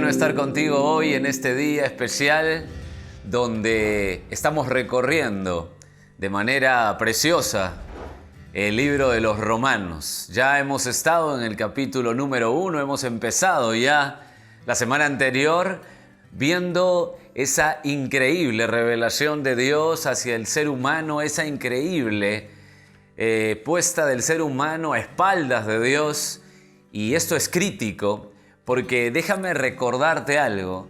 bueno estar contigo hoy en este día especial donde estamos recorriendo de manera preciosa el libro de los Romanos. Ya hemos estado en el capítulo número 1, hemos empezado ya la semana anterior viendo esa increíble revelación de Dios hacia el ser humano, esa increíble puesta del ser humano a espaldas de Dios. Y esto es crítico porque déjame recordarte algo.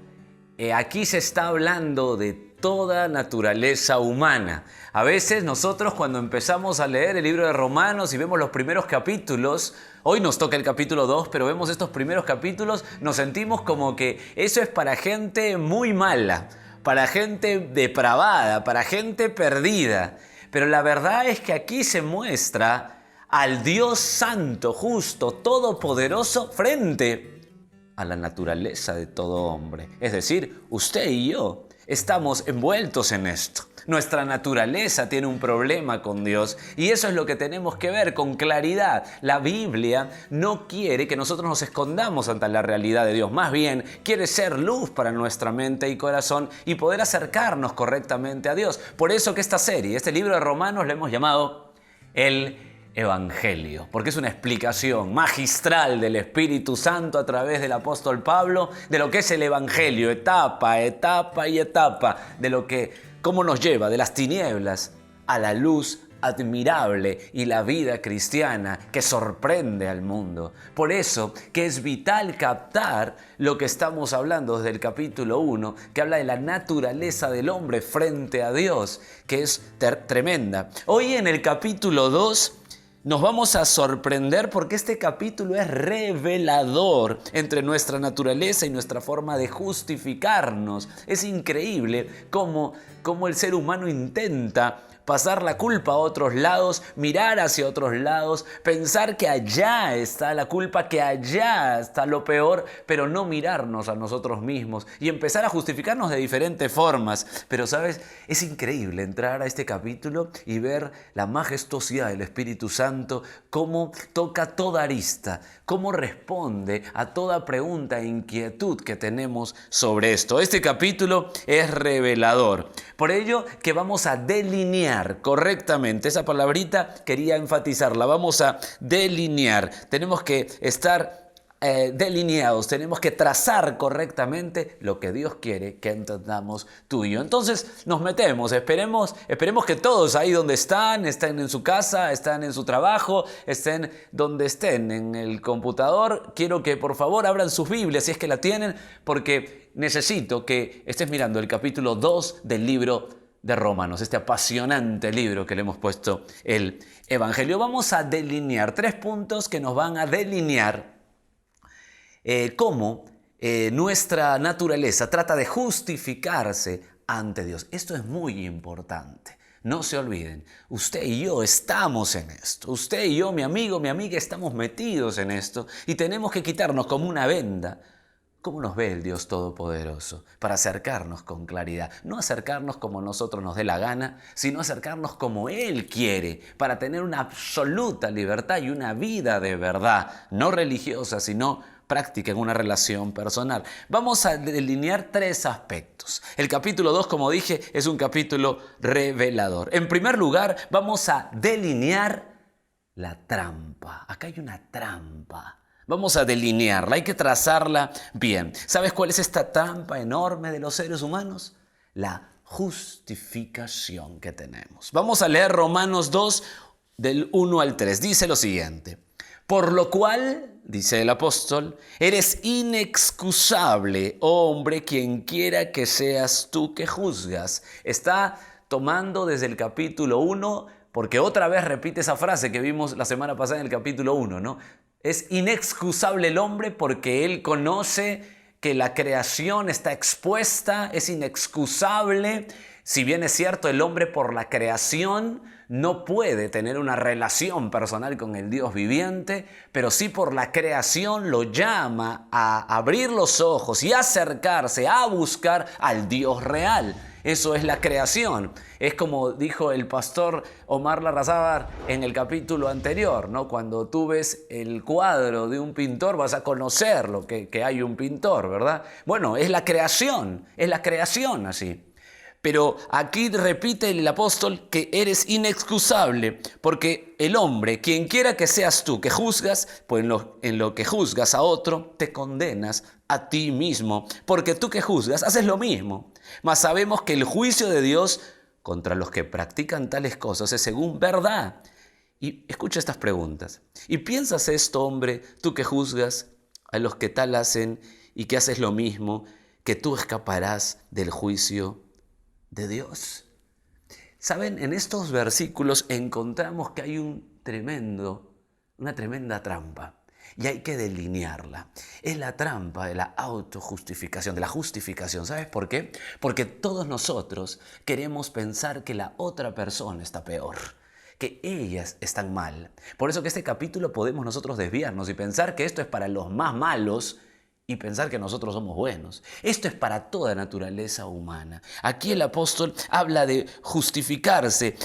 Aquí se está hablando de toda naturaleza humana. A veces nosotros cuando empezamos a leer el libro de Romanos y vemos los primeros capítulos, hoy nos toca el capítulo 2, pero vemos estos primeros capítulos, nos sentimos como que eso es para gente muy mala, para gente depravada, para gente perdida. Pero la verdad es que aquí se muestra al Dios santo, justo, todopoderoso frente a la naturaleza de todo hombre. Es decir, usted y yo estamos envueltos en esto. Nuestra naturaleza tiene un problema con Dios y eso es lo que tenemos que ver con claridad. La Biblia no quiere que nosotros nos escondamos ante la realidad de Dios. Más bien, quiere ser luz para nuestra mente y corazón y poder acercarnos correctamente a Dios. Por eso que esta serie, este libro de Romanos, le hemos llamado el Evangelio, porque es una explicación magistral del Espíritu Santo a través del apóstol Pablo de lo que es el Evangelio, etapa y etapa, de lo que, cómo nos lleva de las tinieblas a la luz admirable y la vida cristiana que sorprende al mundo. Por eso que es vital captar lo que estamos hablando desde el capítulo 1, que habla de la naturaleza del hombre frente a Dios, que es tremenda. Hoy en el capítulo 2 nos vamos a sorprender porque este capítulo es revelador entre nuestra naturaleza y nuestra forma de justificarnos. Es increíble cómo el ser humano intenta pasar la culpa a otros lados, mirar hacia otros lados, pensar que allá está la culpa, que allá está lo peor, pero no mirarnos a nosotros mismos y empezar a justificarnos de diferentes formas. Pero, ¿sabes? Es increíble entrar a este capítulo y ver la majestuosidad del Espíritu Santo, cómo toca toda arista, cómo responde a toda pregunta e inquietud que tenemos sobre esto. Este capítulo es revelador. Por ello que vamos a delinear correctamente, esa palabrita quería enfatizarla, vamos a delinear, tenemos que estar delineados, tenemos que trazar correctamente lo que Dios quiere que entendamos tú y yo. Entonces nos metemos, esperemos que todos ahí donde estén en su casa, estén en su trabajo, estén donde estén, en el computador. Quiero que por favor abran sus Biblias si es que la tienen, porque necesito que estés mirando el capítulo 2 del libro de Romanos, este apasionante libro que le hemos puesto el Evangelio. Vamos a delinear 3 puntos que nos van a delinear cómo nuestra naturaleza trata de justificarse ante Dios. Esto es muy importante. No se olviden, usted y yo estamos en esto. Usted y yo, mi amigo, mi amiga, estamos metidos en esto y tenemos que quitarnos como una venda. ¿Cómo nos ve el Dios Todopoderoso? Para acercarnos con claridad. No acercarnos como nosotros nos dé la gana, sino acercarnos como Él quiere, para tener una absoluta libertad y una vida de verdad, no religiosa, sino práctica en una relación personal. Vamos a delinear 3 aspectos. El capítulo 2, como dije, es un capítulo revelador. En primer lugar, vamos a delinear la trampa. Acá hay una trampa. Vamos a delinearla, hay que trazarla bien. ¿Sabes cuál es esta trampa enorme de los seres humanos? La justificación que tenemos. Vamos a leer Romanos 2, del 1 al 3. Dice lo siguiente: por lo cual, dice el apóstol, eres inexcusable, oh hombre, quien quiera que seas tú que juzgas. Está tomando desde el capítulo 1, porque otra vez repite esa frase que vimos la semana pasada en el capítulo 1, ¿no? Es inexcusable el hombre porque él conoce que la creación está expuesta, es inexcusable. Si bien es cierto, el hombre por la creación no puede tener una relación personal con el Dios viviente, pero sí por la creación lo llama a abrir los ojos y acercarse a buscar al Dios real. Eso es la creación. Es como dijo el pastor Omar Larrazábal en el capítulo anterior, ¿no? Cuando tú ves el cuadro de un pintor vas a conocer lo que hay un pintor, ¿verdad? Bueno, es la creación así. Pero aquí repite el apóstol que eres inexcusable, porque el hombre, quien quiera que seas tú, que juzgas, pues en lo que juzgas a otro, te condenas a ti mismo, porque tú que juzgas haces lo mismo. Mas sabemos que el juicio de Dios contra los que practican tales cosas es según verdad. Y escucha estas preguntas. ¿Y piensas esto, hombre, tú que juzgas a los que tal hacen y que haces lo mismo, que tú escaparás del juicio de Dios? ¿Saben? En estos versículos encontramos que hay una tremenda trampa y hay que delinearla. Es la trampa de la autojustificación, de la justificación. ¿Sabes por qué? Porque todos nosotros queremos pensar que la otra persona está peor, que ellas están mal. Por eso que este capítulo podemos nosotros desviarnos y pensar que esto es para los más malos y pensar que nosotros somos buenos. Esto es para toda naturaleza humana. Aquí el apóstol habla de justificarse.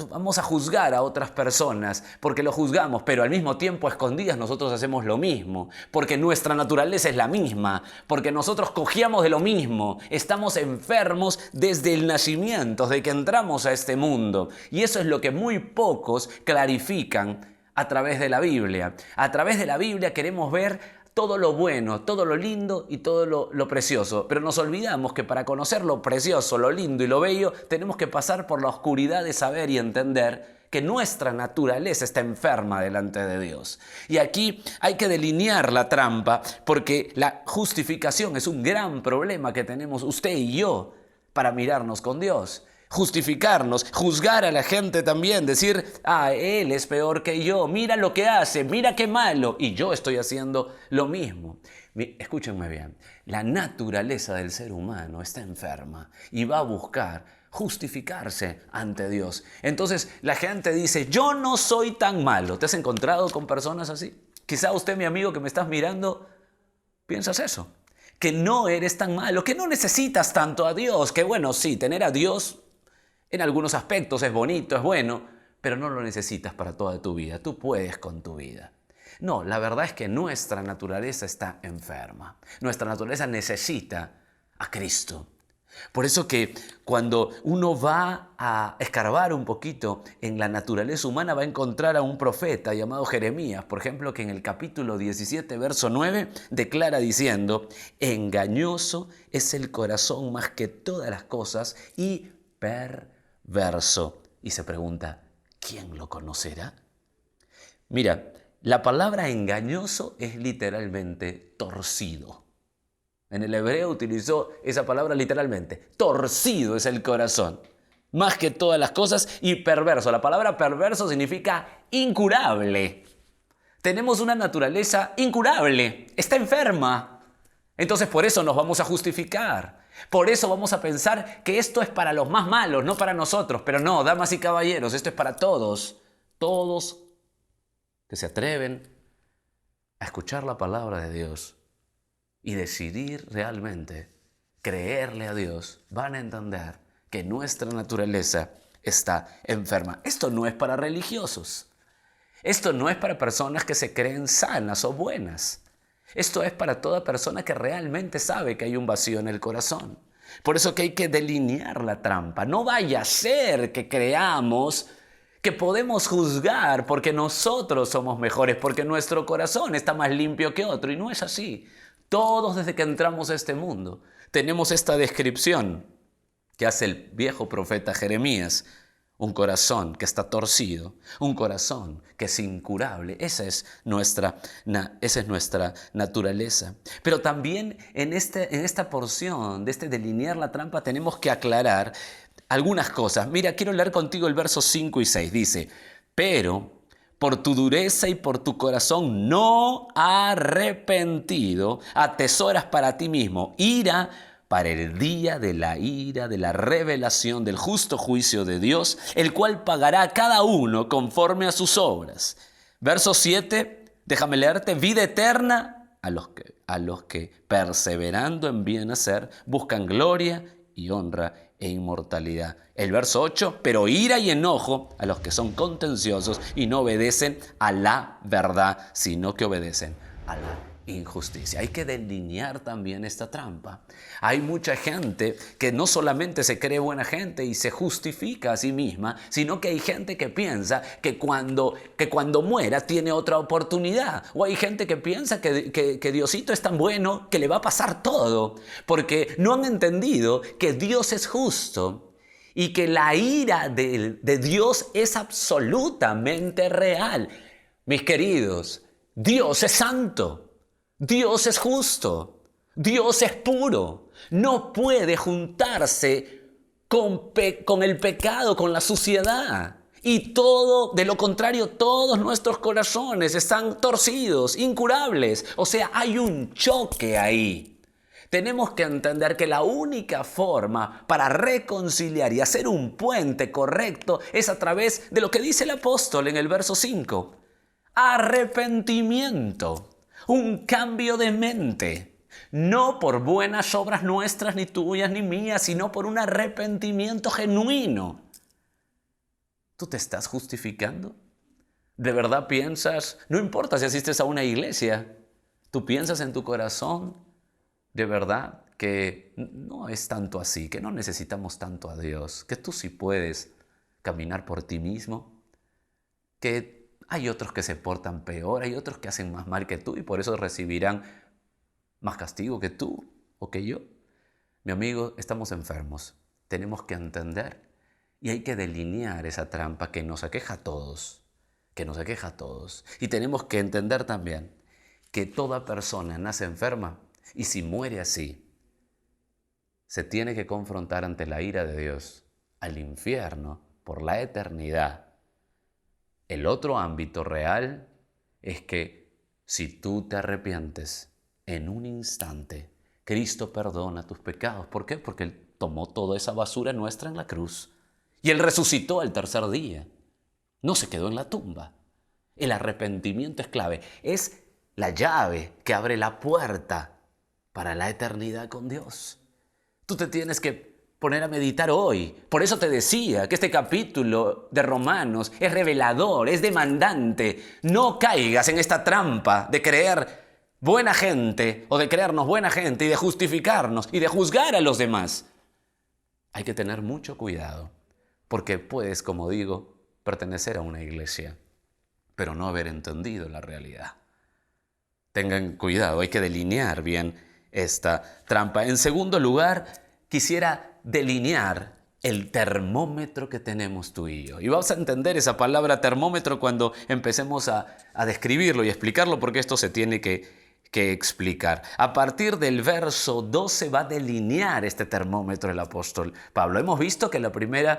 Vamos a juzgar a otras personas porque lo juzgamos, pero al mismo tiempo a escondidas nosotros hacemos lo mismo, porque nuestra naturaleza es la misma, porque nosotros cogíamos de lo mismo, estamos enfermos desde el nacimiento, desde que entramos a este mundo. Y eso es lo que muy pocos clarifican a través de la Biblia. A través de la Biblia queremos ver todo lo bueno, todo lo lindo y todo lo precioso. Pero nos olvidamos que para conocer lo precioso, lo lindo y lo bello, tenemos que pasar por la oscuridad de saber y entender que nuestra naturaleza está enferma delante de Dios. Y aquí hay que delinear la trampa, porque la justificación es un gran problema que tenemos usted y yo para mirarnos con Dios. Justificarnos, juzgar a la gente también, decir, él es peor que yo, mira lo que hace, mira qué malo, y yo estoy haciendo lo mismo. Escúchenme bien, la naturaleza del ser humano está enferma y va a buscar justificarse ante Dios. Entonces la gente dice, yo no soy tan malo. ¿Te has encontrado con personas así? Quizá usted, mi amigo que me estás mirando, piensas eso, que no eres tan malo, que no necesitas tanto a Dios, que bueno, sí, tener a Dios en algunos aspectos es bonito, es bueno, pero no lo necesitas para toda tu vida. Tú puedes con tu vida. No, la verdad es que nuestra naturaleza está enferma. Nuestra naturaleza necesita a Cristo. Por eso que cuando uno va a escarbar un poquito en la naturaleza humana va a encontrar a un profeta llamado Jeremías, por ejemplo, que en el capítulo 17, verso 9, declara diciendo, engañoso es el corazón más que todas las cosas y perverso. Y se pregunta, ¿quién lo conocerá? Mira, la palabra engañoso es literalmente torcido. En el hebreo utilizó esa palabra literalmente. Torcido es el corazón, más que todas las cosas, y perverso. La palabra perverso significa incurable. Tenemos una naturaleza incurable, está enferma. Entonces por eso nos vamos a justificar. Por eso vamos a pensar que esto es para los más malos, no para nosotros. Pero no, damas y caballeros, esto es para todos. Todos que se atreven a escuchar la palabra de Dios y decidir realmente creerle a Dios, van a entender que nuestra naturaleza está enferma. Esto no es para religiosos. Esto no es para personas que se creen sanas o buenas. Esto es para toda persona que realmente sabe que hay un vacío en el corazón. Por eso que hay que delinear la trampa. No vaya a ser que creamos que podemos juzgar porque nosotros somos mejores, porque nuestro corazón está más limpio que otro. Y no es así. Todos desde que entramos a este mundo tenemos esta descripción que hace el viejo profeta Jeremías. Un corazón que está torcido, un corazón que es incurable. Esa es nuestra naturaleza. Pero también en esta porción de delinear la trampa tenemos que aclarar algunas cosas. Mira, quiero leer contigo el verso 5 y 6. Dice, pero por tu dureza y por tu corazón no arrepentido, atesoras para ti mismo ira para el día de la ira, de la revelación del justo juicio de Dios, el cual pagará a cada uno conforme a sus obras. Verso 7, déjame leerte, vida eterna a los que perseverando en bien hacer buscan gloria y honra e inmortalidad. El verso 8, pero ira y enojo a los que son contenciosos y no obedecen a la verdad, sino que obedecen a la injusticia. Hay que delinear también esta trampa. Hay mucha gente que no solamente se cree buena gente y se justifica a sí misma, sino que hay gente que piensa que cuando muera tiene otra oportunidad. O hay gente que piensa que Diosito es tan bueno que le va a pasar todo, porque no han entendido que Dios es justo y que la ira de Dios es absolutamente real. Mis queridos, Dios es santo. Dios es justo, Dios es puro, no puede juntarse con el pecado, con la suciedad. Y todo, de lo contrario, todos nuestros corazones están torcidos, incurables. O sea, hay un choque ahí. Tenemos que entender que la única forma para reconciliar y hacer un puente correcto es a través de lo que dice el apóstol en el verso 5. Arrepentimiento. Un cambio de mente, no por buenas obras nuestras, ni tuyas, ni mías, sino por un arrepentimiento genuino. ¿Tú te estás justificando? ¿De verdad piensas? No importa si asistes a una iglesia, ¿tú piensas en tu corazón de verdad que no es tanto así, que no necesitamos tanto a Dios, que tú sí puedes caminar por ti mismo, que hay otros que se portan peor, hay otros que hacen más mal que tú y por eso recibirán más castigo que tú o que yo? Mi amigo, estamos enfermos. Tenemos que entender y hay que delinear esa trampa que nos aqueja a todos, Y tenemos que entender también que toda persona nace enferma y si muere así, se tiene que confrontar ante la ira de Dios, al infierno, por la eternidad. El otro ámbito real es que si tú te arrepientes en un instante, Cristo perdona tus pecados. ¿Por qué? Porque Él tomó toda esa basura nuestra en la cruz y Él resucitó al tercer día. No se quedó en la tumba. El arrepentimiento es clave. Es la llave que abre la puerta para la eternidad con Dios. Tú te tienes que poner a meditar hoy. Por eso te decía que este capítulo de Romanos es revelador, es demandante. No caigas en esta trampa de creer buena gente o de creernos buena gente y de justificarnos y de juzgar a los demás. Hay que tener mucho cuidado porque puedes, como digo, pertenecer a una iglesia, pero no haber entendido la realidad. Tengan cuidado, hay que delinear bien esta trampa. En segundo lugar, quisiera delinear el termómetro que tenemos tú y yo. Y vamos a entender esa palabra termómetro cuando empecemos a describirlo y explicarlo, porque esto se tiene que explicar. A partir del verso 12 va a delinear este termómetro el apóstol Pablo. Hemos visto que la primera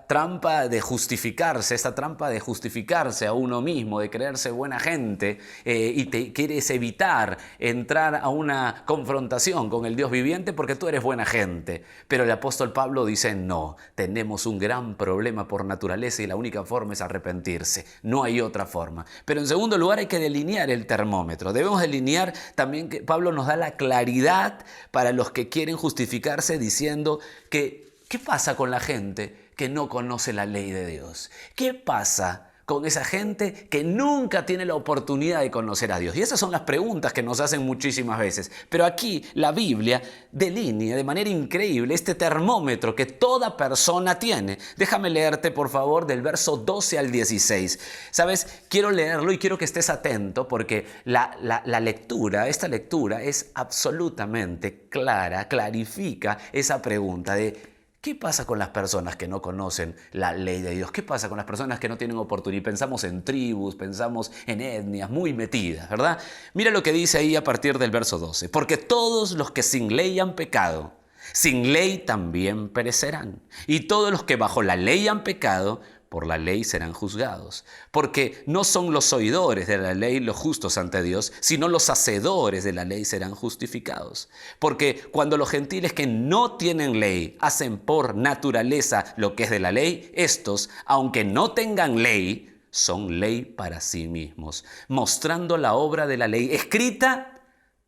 trampa de justificarse, esta trampa de justificarse a uno mismo, de creerse buena gente, y te quieres evitar entrar a una confrontación con el Dios viviente porque tú eres buena gente. Pero el apóstol Pablo dice no, tenemos un gran problema por naturaleza y la única forma es arrepentirse. No hay otra forma. Pero en segundo lugar hay que delinear el termómetro. Debemos delinear también que Pablo nos da la claridad para los que quieren justificarse diciendo que ¿qué pasa con la gente que no conoce la ley de Dios? ¿Qué pasa con esa gente que nunca tiene la oportunidad de conocer a Dios? Y esas son las preguntas que nos hacen muchísimas veces. Pero aquí la Biblia delinea de manera increíble este termómetro que toda persona tiene. Déjame leerte, por favor, del verso 12 al 16. ¿Sabes? Quiero leerlo y quiero que estés atento porque esta lectura es absolutamente clara, clarifica esa pregunta de ¿qué pasa con las personas que no conocen la ley de Dios? ¿Qué pasa con las personas que no tienen oportunidad? Pensamos en tribus, pensamos en etnias muy metidas, ¿verdad? Mira lo que dice ahí a partir del verso 12. Porque todos los que sin ley han pecado, sin ley también perecerán. Y todos los que bajo la ley han pecado, por la ley serán juzgados. Porque no son los oidores de la ley los justos ante Dios, sino los hacedores de la ley serán justificados. Porque cuando los gentiles que no tienen ley hacen por naturaleza lo que es de la ley, estos, aunque no tengan ley, son ley para sí mismos, mostrando la obra de la ley escrita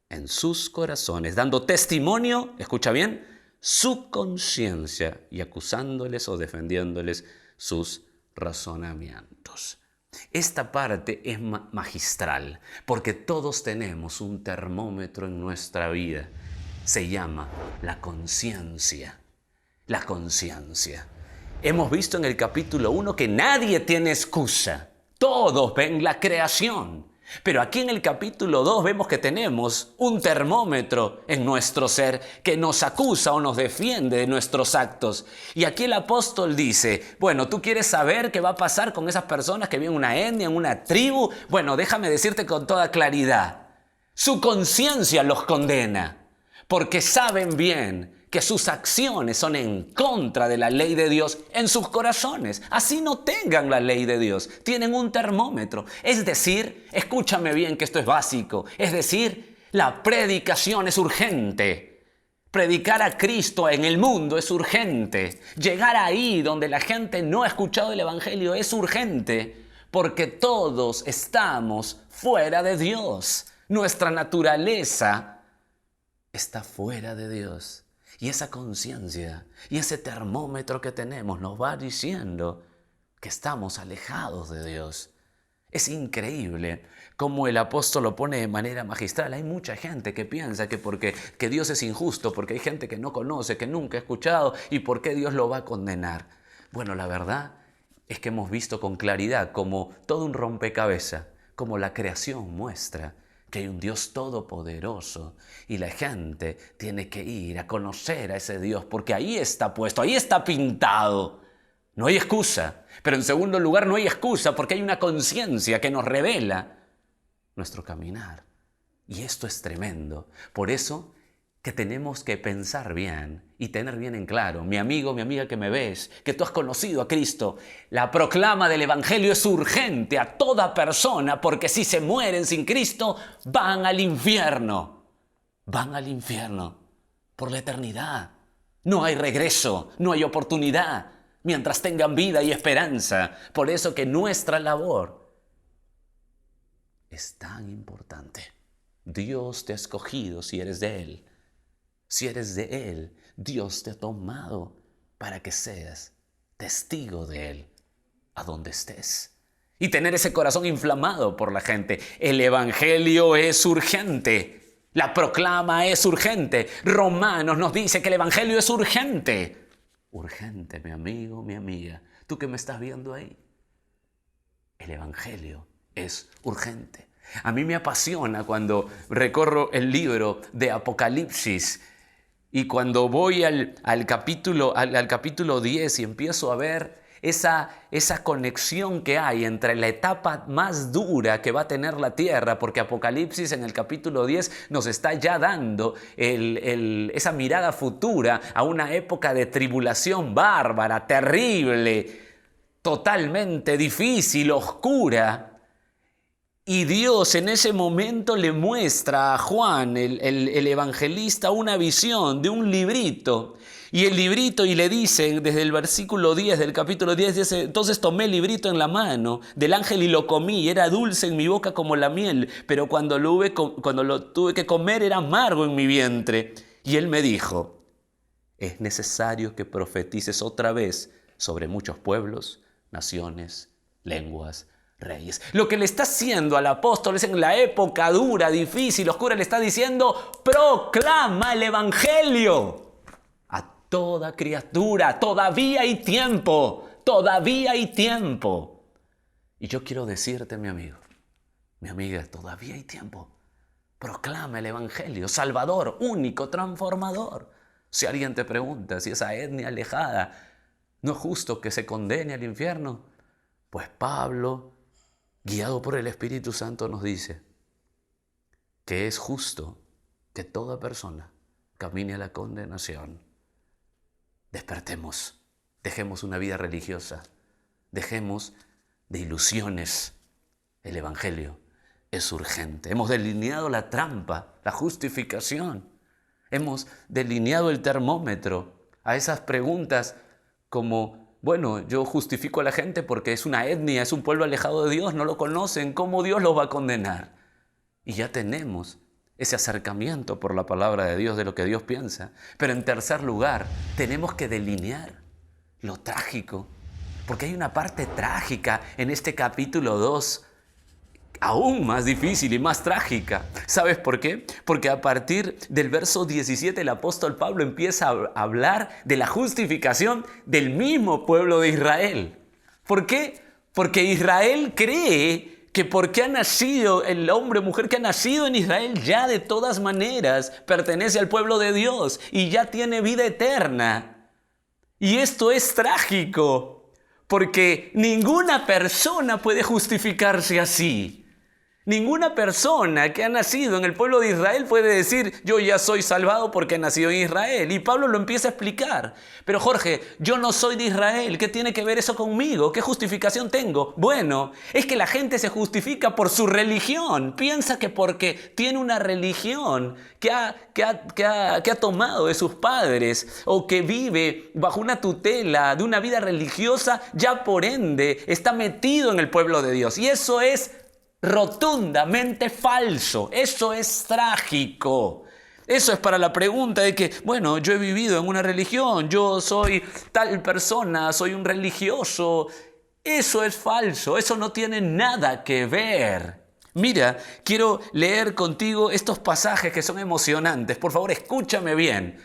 en sus corazones, dando testimonio, escucha bien, su conciencia y acusándoles o defendiéndoles sus razonamientos. Esta parte es magistral porque todos tenemos un termómetro en nuestra vida. Se llama la conciencia. La conciencia. Hemos visto en el capítulo 1 que nadie tiene excusa. Todos ven la creación. Pero aquí en el capítulo 2 vemos que tenemos un termómetro en nuestro ser que nos acusa o nos defiende de nuestros actos. Y aquí el apóstol dice, bueno, ¿tú quieres saber qué va a pasar con esas personas que viven en una etnia, en una tribu? Bueno, déjame decirte con toda claridad, su conciencia los condena, porque saben bien que sus acciones son en contra de la ley de Dios en sus corazones. Así no tengan la ley de Dios, tienen un termómetro. Es decir, escúchame bien que esto es básico, es decir, la predicación es urgente. Predicar a Cristo en el mundo es urgente. Llegar ahí donde la gente no ha escuchado el Evangelio es urgente, porque todos estamos fuera de Dios. Nuestra naturaleza está fuera de Dios. Y esa conciencia y ese termómetro que tenemos nos va diciendo que estamos alejados de Dios. Es increíble cómo el apóstol lo pone de manera magistral. Hay mucha gente que piensa que Dios es injusto, porque hay gente que no conoce, que nunca ha escuchado, y por qué Dios lo va a condenar. Bueno, la verdad es que hemos visto con claridad como todo un rompecabezas, como la creación muestra que hay un Dios todopoderoso y la gente tiene que ir a conocer a ese Dios porque ahí está puesto, ahí está pintado. No hay excusa, pero en segundo lugar no hay excusa porque hay una conciencia que nos revela nuestro caminar. Y esto es tremendo. Por eso que tenemos que pensar bien y tener bien en claro, mi amigo, mi amiga que me ves, que tú has conocido a Cristo, la proclama del Evangelio es urgente a toda persona, porque si se mueren sin Cristo, van al infierno por la eternidad. No hay regreso, no hay oportunidad, mientras tengan vida y esperanza. Por eso que nuestra labor es tan importante. Dios te ha escogido si eres de Él. Si eres de Él, Dios te ha tomado para que seas testigo de Él a donde estés. Y tener ese corazón inflamado por la gente. El Evangelio es urgente. La proclama es urgente. Romanos nos dice que el Evangelio es urgente. Urgente, mi amigo, mi amiga. Tú que me estás viendo ahí. El Evangelio es urgente. A mí me apasiona cuando recorro el libro de Apocalipsis. Y cuando voy al capítulo 10 y empiezo a ver esa conexión que hay entre la etapa más dura que va a tener la tierra, porque Apocalipsis en el capítulo 10 nos está ya dando esa mirada futura a una época de tribulación bárbara, terrible, totalmente difícil, oscura. Y Dios en ese momento le muestra a Juan, el evangelista, una visión de un librito. Y el librito, y le dice desde el versículo 10 del capítulo 10, dice, entonces tomé el librito en la mano del ángel y lo comí, y era dulce en mi boca como la miel, pero cuando lo tuve que comer era amargo en mi vientre. Y él me dijo, es necesario que profetices otra vez sobre muchos pueblos, naciones, lenguas, reyes. Lo que le está haciendo al apóstol es en la época dura, difícil, oscura, le está diciendo, proclama el Evangelio a toda criatura. Todavía hay tiempo, todavía hay tiempo. Y yo quiero decirte, mi amigo, mi amiga, todavía hay tiempo. Proclama el Evangelio, salvador, único, transformador. Si alguien te pregunta si esa etnia alejada no es justo que se condene al infierno, pues Pablo, guiado por el Espíritu Santo, nos dice que es justo que toda persona camine a la condenación. Despertemos, dejemos una vida religiosa, dejemos de ilusiones. El Evangelio es urgente. Hemos delineado la trampa, la justificación. Hemos delineado el termómetro a esas preguntas como, bueno, yo justifico a la gente porque es una etnia, es un pueblo alejado de Dios, no lo conocen, ¿cómo Dios los va a condenar? Y ya tenemos ese acercamiento por la palabra de Dios, de lo que Dios piensa. Pero en tercer lugar, tenemos que delinear lo trágico, porque hay una parte trágica en este capítulo 2, aún más difícil y más trágica. ¿Sabes por qué? Porque a partir del verso 17 el apóstol Pablo empieza a hablar de la justificación del mismo pueblo de Israel. ¿Por qué? Porque Israel cree que porque ha nacido el hombre o mujer que ha nacido en Israel ya de todas maneras pertenece al pueblo de Dios y ya tiene vida eterna. Y esto es trágico, porque ninguna persona puede justificarse así. Ninguna persona que ha nacido en el pueblo de Israel puede decir, yo ya soy salvado porque he nacido en Israel. Y Pablo lo empieza a explicar. Pero Jorge, yo no soy de Israel. ¿Qué tiene que ver eso conmigo? ¿Qué justificación tengo? Bueno, es que la gente se justifica por su religión. Piensa que porque tiene una religión que ha tomado de sus padres o que vive bajo una tutela de una vida religiosa, ya por ende está metido en el pueblo de Dios. Y eso es rotundamente falso. Eso es trágico. Eso es para la pregunta de que, bueno, yo he vivido en una religión, yo soy tal persona, soy un religioso. Eso es falso, eso no tiene nada que ver. Mira, quiero leer contigo estos pasajes que son emocionantes. Por favor, escúchame bien.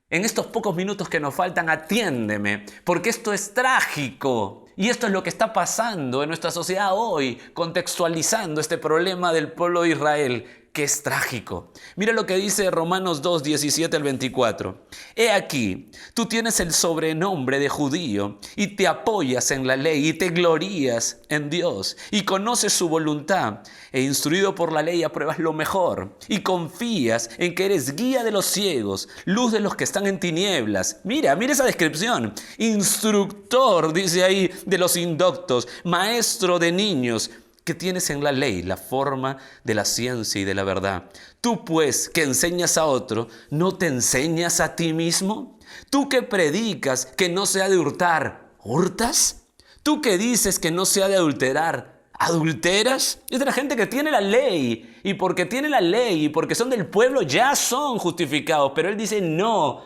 En estos pocos minutos que nos faltan, atiéndeme, porque esto es trágico. Y esto es lo que está pasando en nuestra sociedad hoy, contextualizando este problema del pueblo de Israel, que es trágico. Mira lo que dice Romanos 2, 17 al 24. He aquí, tú tienes el sobrenombre de judío y te apoyas en la ley y te glorías en Dios y conoces su voluntad e instruido por la ley apruebas lo mejor y confías en que eres guía de los ciegos, luz de los que están en tinieblas. Mira esa descripción. Instructor, dice ahí, de los indoctos, maestro de niños, que tienes en la ley la forma de la ciencia y de la verdad. Tú pues que enseñas a otro, ¿no te enseñas a ti mismo? Tú que predicas que no se ha de hurtar, ¿hurtas? Tú que dices que no se ha de adulterar, ¿adulteras? Es de la gente que tiene la ley, y porque tiene la ley y porque son del pueblo ya son justificados. Pero él dice no,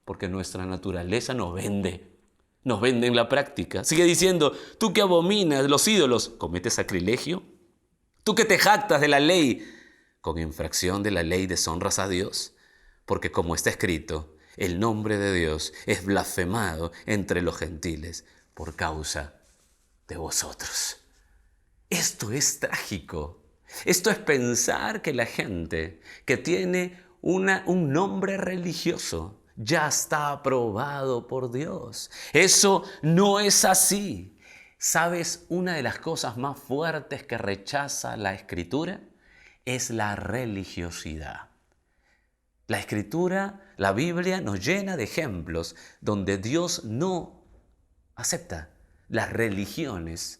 porque nuestra naturaleza nos vende en la práctica. Sigue diciendo, tú que abominas los ídolos, ¿cometes sacrilegio? Tú que te jactas de la ley, con infracción de la ley deshonras a Dios, porque como está escrito, el nombre de Dios es blasfemado entre los gentiles por causa de vosotros. Esto es trágico. Esto es pensar que la gente que tiene un nombre religioso ya está aprobado por Dios. Eso no es así. ¿Sabes? Una de las cosas más fuertes que rechaza la Escritura es la religiosidad. La Escritura, la Biblia, nos llena de ejemplos donde Dios no acepta las religiones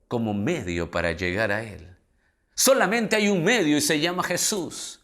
como medio para llegar a Él. Solamente hay un medio y se llama Jesús.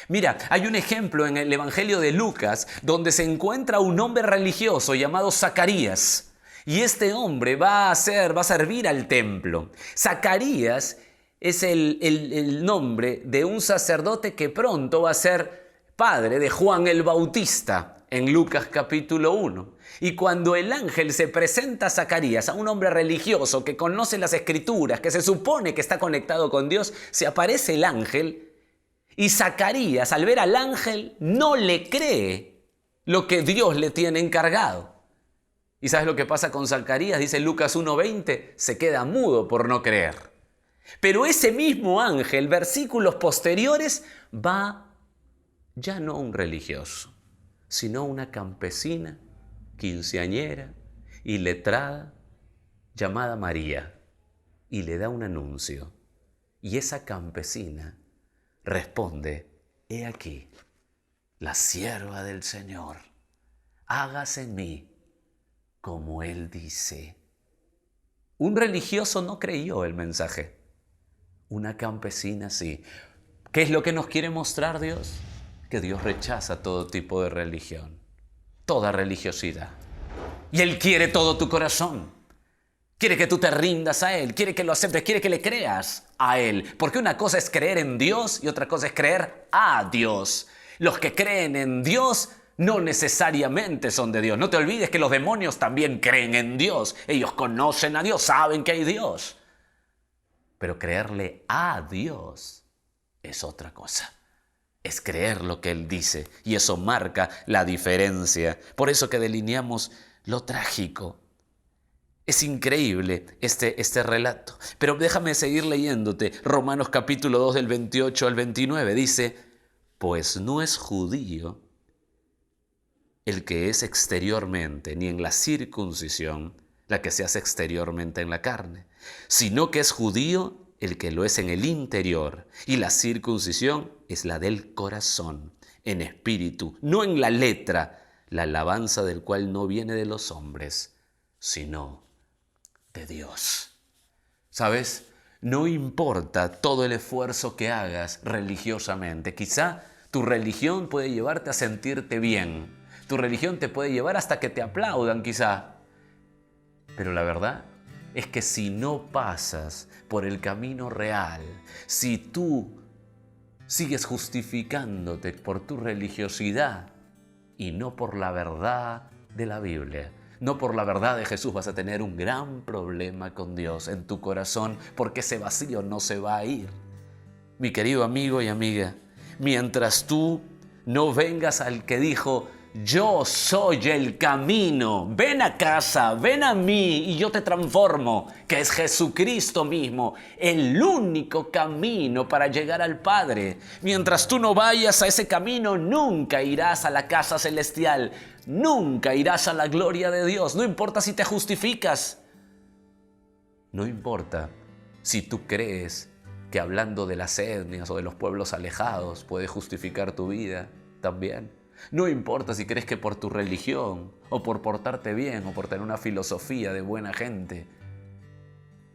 Mira, hay un ejemplo en el Evangelio de Lucas donde se encuentra un hombre religioso llamado Zacarías. Y este hombre va a servir al templo. Zacarías es el nombre de un sacerdote que pronto va a ser padre de Juan el Bautista en Lucas capítulo 1. Y cuando el ángel se presenta a Zacarías, a un hombre religioso que conoce las Escrituras, que se supone que está conectado con Dios, se aparece el ángel. Y Zacarías, al ver al ángel, no le cree lo que Dios le tiene encargado. ¿Y sabes lo que pasa con Zacarías? Dice Lucas 1:20, se queda mudo por no creer. Pero ese mismo ángel, versículos posteriores, va ya no un religioso, sino una campesina, quinceañera y letrada, llamada María, y le da un anuncio. Y esa campesina responde, he aquí, la sierva del Señor, hágase en mí como Él dice. Un religioso no creyó el mensaje, una campesina sí. ¿Qué es lo que nos quiere mostrar Dios? Que Dios rechaza todo tipo de religión, toda religiosidad. Y Él quiere todo tu corazón, quiere que tú te rindas a Él, quiere que lo aceptes, quiere que le creas. a Él. Porque una cosa es creer en Dios y otra cosa es creer a Dios. Los que creen en Dios no necesariamente son de Dios. No te olvides que los demonios también creen en Dios. Ellos conocen a Dios, saben que hay Dios. Pero creerle a Dios es otra cosa. Es creer lo que Él dice y eso marca la diferencia. Por eso que delineamos lo trágico. Es increíble este relato. Pero déjame seguir leyéndote. Romanos capítulo 2 del 28 al 29 dice: pues no es judío el que es exteriormente, ni en la circuncisión, la que se hace exteriormente en la carne, sino que es judío el que lo es en el interior, y la circuncisión es la del corazón, en espíritu, no en la letra, la alabanza del cual no viene de los hombres, sino de Dios. ¿Sabes? No importa todo el esfuerzo que hagas religiosamente. Quizá tu religión puede llevarte a sentirte bien. Tu religión te puede llevar hasta que te aplaudan, quizá. Pero la verdad es que si no pasas por el camino real, si tú sigues justificándote por tu religiosidad y no por la verdad de la Biblia, no por la verdad de Jesús, vas a tener un gran problema con Dios en tu corazón, porque ese vacío no se va a ir. Mi querido amigo y amiga, mientras tú no vengas al que dijo: yo soy el camino, ven a casa, ven a mí y yo te transformo, que es Jesucristo mismo, el único camino para llegar al Padre. Mientras tú no vayas a ese camino, nunca irás a la casa celestial, nunca irás a la gloria de Dios. No importa si te justificas, no importa si tú crees que hablando de las etnias o de los pueblos alejados puedes justificar tu vida también. No importa si crees que por tu religión o por portarte bien o por tener una filosofía de buena gente,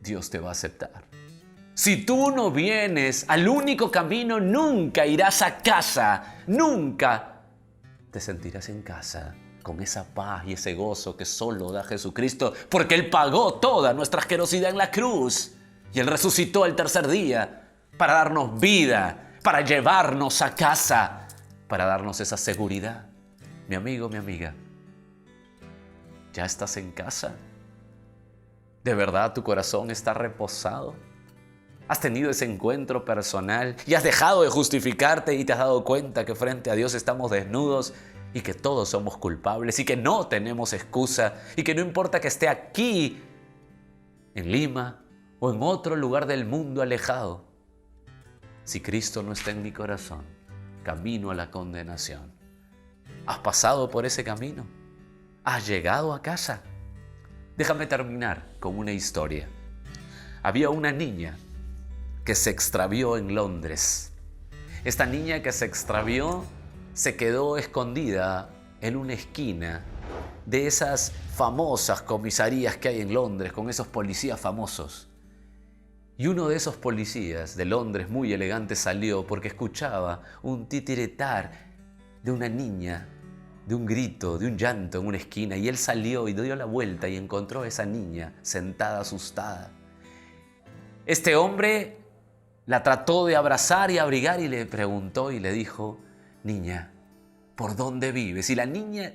Dios te va a aceptar. Si tú no vienes al único camino, nunca irás a casa, nunca te sentirás en casa con esa paz y ese gozo que solo da Jesucristo, porque Él pagó toda nuestra asquerosidad en la cruz y Él resucitó el tercer día para darnos vida, para llevarnos a casa, para darnos esa seguridad. Mi amigo, mi amiga, ¿ya estás en casa? ¿De verdad tu corazón está reposado? ¿Has tenido ese encuentro personal y has dejado de justificarte y te has dado cuenta que frente a Dios estamos desnudos y que todos somos culpables y que no tenemos excusa y que no importa que esté aquí, en Lima o en otro lugar del mundo alejado, si Cristo no está en mi corazón, camino a la condenación? ¿Has pasado por ese camino? ¿Has llegado a casa? Déjame terminar con una historia. Había una niña que se extravió en Londres. Esta niña que se extravió se quedó escondida en una esquina de esas famosas comisarías que hay en Londres con esos policías famosos. Y uno de esos policías de Londres muy elegante salió porque escuchaba un titiretar de una niña, de un grito, de un llanto en una esquina, y él salió y dio la vuelta y encontró a esa niña sentada asustada. Este hombre la trató de abrazar y abrigar y le preguntó y le dijo: niña, ¿por dónde vives? Y la niña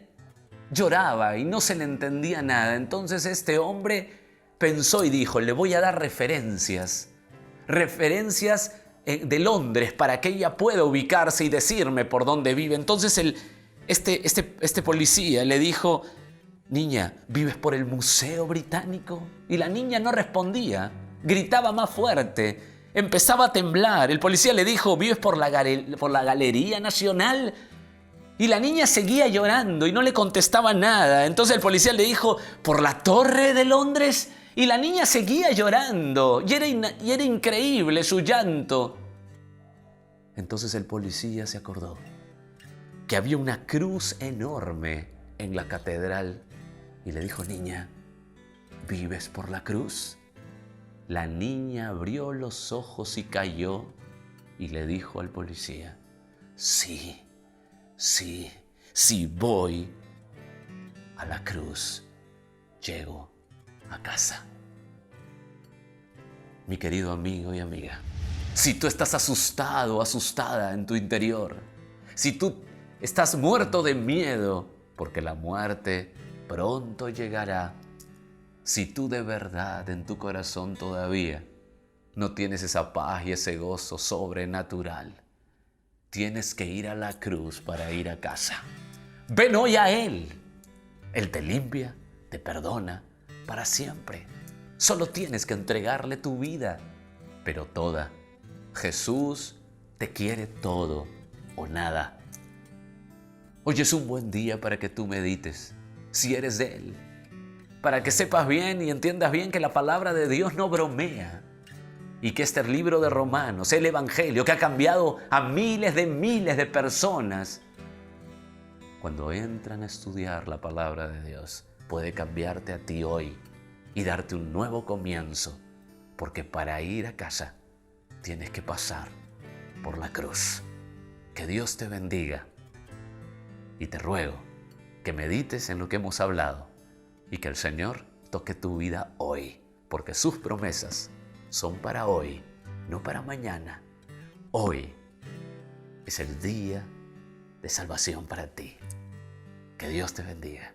lloraba y no se le entendía nada. Entonces este hombre pensó y dijo: le voy a dar referencias de Londres para que ella pueda ubicarse y decirme por dónde vive. Entonces este policía le dijo: niña, ¿vives por el Museo Británico? Y la niña no respondía, gritaba más fuerte, empezaba a temblar. El policía le dijo: ¿vives por la Galería Nacional? Y la niña seguía llorando y no le contestaba nada. Entonces el policía le dijo: ¿por la Torre de Londres? Y la niña seguía llorando y era increíble su llanto. Entonces el policía se acordó que había una cruz enorme en la catedral y le dijo: niña, ¿vives por la cruz? La niña abrió los ojos y cayó y le dijo al policía: sí, voy a la cruz, llego a casa. mi querido amigo y amiga, si tú estás asustado o asustada en tu interior, si tú estás muerto de miedo porque la muerte pronto llegará, si tú de verdad en tu corazón todavía no tienes esa paz y ese gozo sobrenatural, tienes que ir a la cruz para ir a casa. Ven hoy a Él. Él te limpia, te perdona para siempre. Solo tienes que entregarle tu vida, pero toda. Jesús te quiere todo o nada. Hoy es un buen día para que tú medites, si eres de Él, para que sepas bien y entiendas bien que la palabra de Dios no bromea y que este libro de Romanos, el Evangelio que ha cambiado a miles de personas, cuando entran a estudiar la palabra de Dios, puede cambiarte a ti hoy y darte un nuevo comienzo, porque para ir a casa tienes que pasar por la cruz. Que Dios te bendiga y te ruego que medites en lo que hemos hablado y que el Señor toque tu vida hoy, porque sus promesas son para hoy, no para mañana. Hoy es el día de salvación para ti. Que Dios te bendiga.